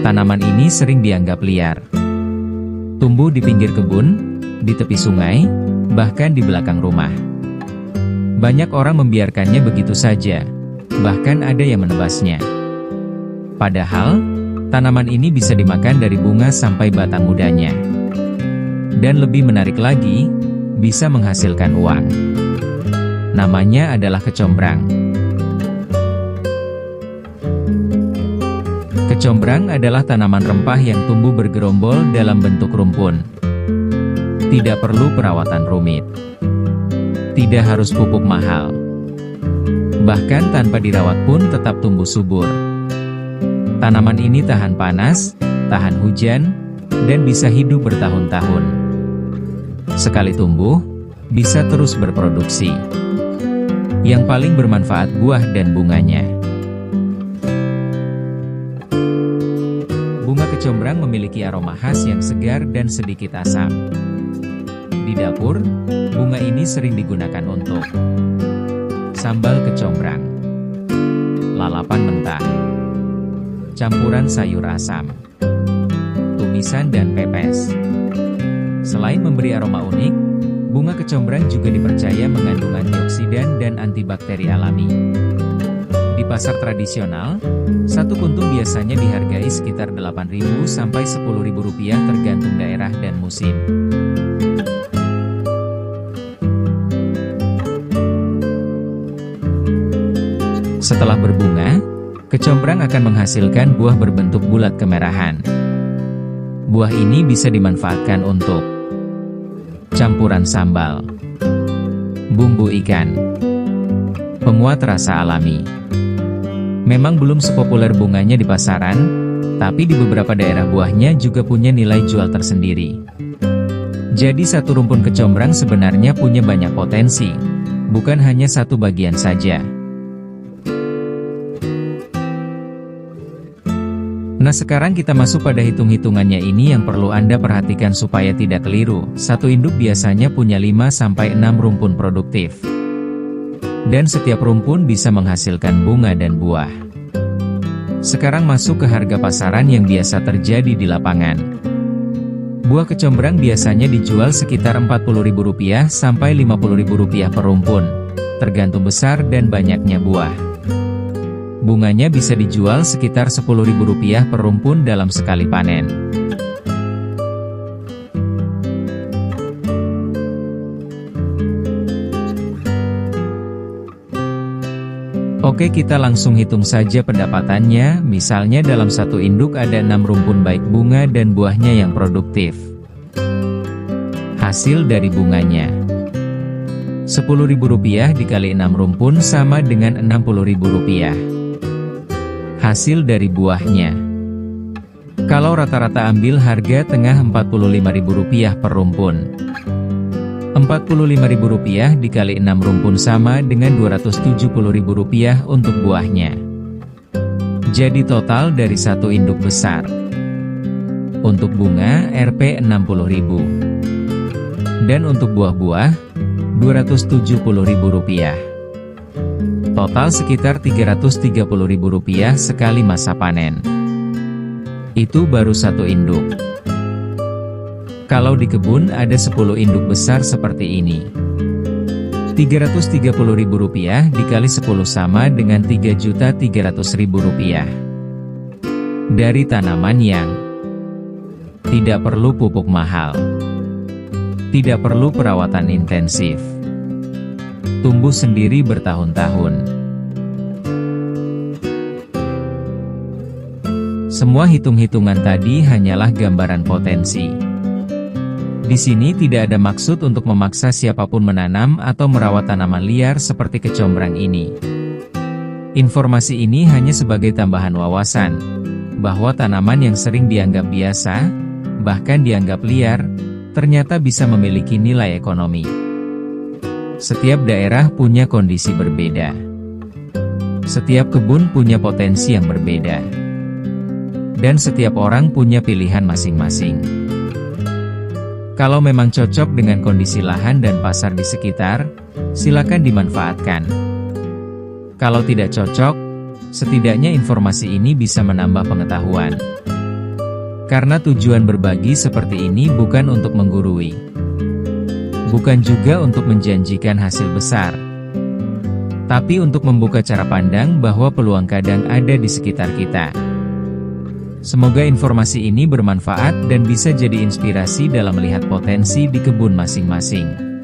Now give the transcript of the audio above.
Tanaman ini sering dianggap liar. Tumbuh di pinggir kebun, di tepi sungai, bahkan di belakang rumah. Banyak orang membiarkannya begitu saja, bahkan ada yang menebasnya. Padahal, tanaman ini bisa dimakan dari bunga sampai batang mudanya. Dan lebih menarik lagi, bisa menghasilkan uang. Namanya adalah kecombrang. Kecombrang adalah tanaman rempah yang tumbuh bergerombol dalam bentuk rumpun. Tidak perlu perawatan rumit. Tidak harus pupuk mahal. Bahkan tanpa dirawat pun tetap tumbuh subur. Tanaman ini tahan panas, tahan hujan, dan bisa hidup bertahun-tahun. Sekali tumbuh, bisa terus berproduksi. Yang paling bermanfaat buah dan bunganya. Bunga kecombrang memiliki aroma khas yang segar dan sedikit asam. Di dapur, bunga ini sering digunakan untuk sambal kecombrang, lalapan mentah, campuran sayur asam, tumisan dan pepes. Selain memberi aroma unik, bunga kecombrang juga dipercaya mengandung antioksidan dan antibakteri alami. Di pasar tradisional, satu kuntung biasanya dihargai sekitar Rp8.000 sampai Rp10.000 tergantung daerah dan musim. Setelah berbunga, kecombrang akan menghasilkan buah berbentuk bulat kemerahan. Buah ini bisa dimanfaatkan untuk campuran sambal, bumbu ikan, penguat rasa alami. Memang belum sepopuler bunganya di pasaran, tapi di beberapa daerah buahnya juga punya nilai jual tersendiri. Jadi satu rumpun kecombrang sebenarnya punya banyak potensi, bukan hanya satu bagian saja. Nah sekarang kita masuk pada hitung-hitungannya ini yang perlu Anda perhatikan supaya tidak keliru. Satu induk biasanya punya 5-6 rumpun produktif. Dan setiap rumpun bisa menghasilkan bunga dan buah. Sekarang masuk ke harga pasaran yang biasa terjadi di lapangan. Buah kecombrang biasanya dijual sekitar Rp40.000 sampai Rp50.000 per rumpun, tergantung besar dan banyaknya buah. Bunganya bisa dijual sekitar Rp10.000 per rumpun dalam sekali panen. Oke, kita langsung hitung saja pendapatannya. Misalnya dalam satu induk ada 6 rumpun baik bunga dan buahnya yang produktif. Hasil dari bunganya Rp10.000 dikali 6 rumpun sama dengan Rp60.000. Hasil dari buahnya, kalau rata-rata ambil harga tengah Rp45.000 per rumpun. Rp45.000 dikali 6 rumpun sama dengan Rp270.000 untuk buahnya. Jadi total dari satu induk besar. Untuk bunga Rp60.000. Dan untuk buah-buah Rp270.000. Total sekitar Rp330.000 sekali masa panen. Itu baru satu induk. Kalau di kebun ada 10 induk besar seperti ini. Rp330.000 dikali 10 sama dengan Rp3.300.000. Dari tanaman yang tidak perlu pupuk mahal. Tidak perlu perawatan intensif. Tumbuh sendiri bertahun-tahun. Semua hitung-hitungan tadi hanyalah gambaran potensi. Di sini tidak ada maksud untuk memaksa siapapun menanam atau merawat tanaman liar seperti kecombrang ini. Informasi ini hanya sebagai tambahan wawasan, bahwa tanaman yang sering dianggap biasa, bahkan dianggap liar, ternyata bisa memiliki nilai ekonomi. Setiap daerah punya kondisi berbeda. Setiap kebun punya potensi yang berbeda. Dan setiap orang punya pilihan masing-masing. Kalau memang cocok dengan kondisi lahan dan pasar di sekitar, silakan dimanfaatkan. Kalau tidak cocok, setidaknya informasi ini bisa menambah pengetahuan. Karena tujuan berbagi seperti ini bukan untuk menggurui, bukan juga untuk menjanjikan hasil besar, tapi untuk membuka cara pandang bahwa peluang kadang ada di sekitar kita. Semoga informasi ini bermanfaat dan bisa jadi inspirasi dalam melihat potensi di kebun masing-masing.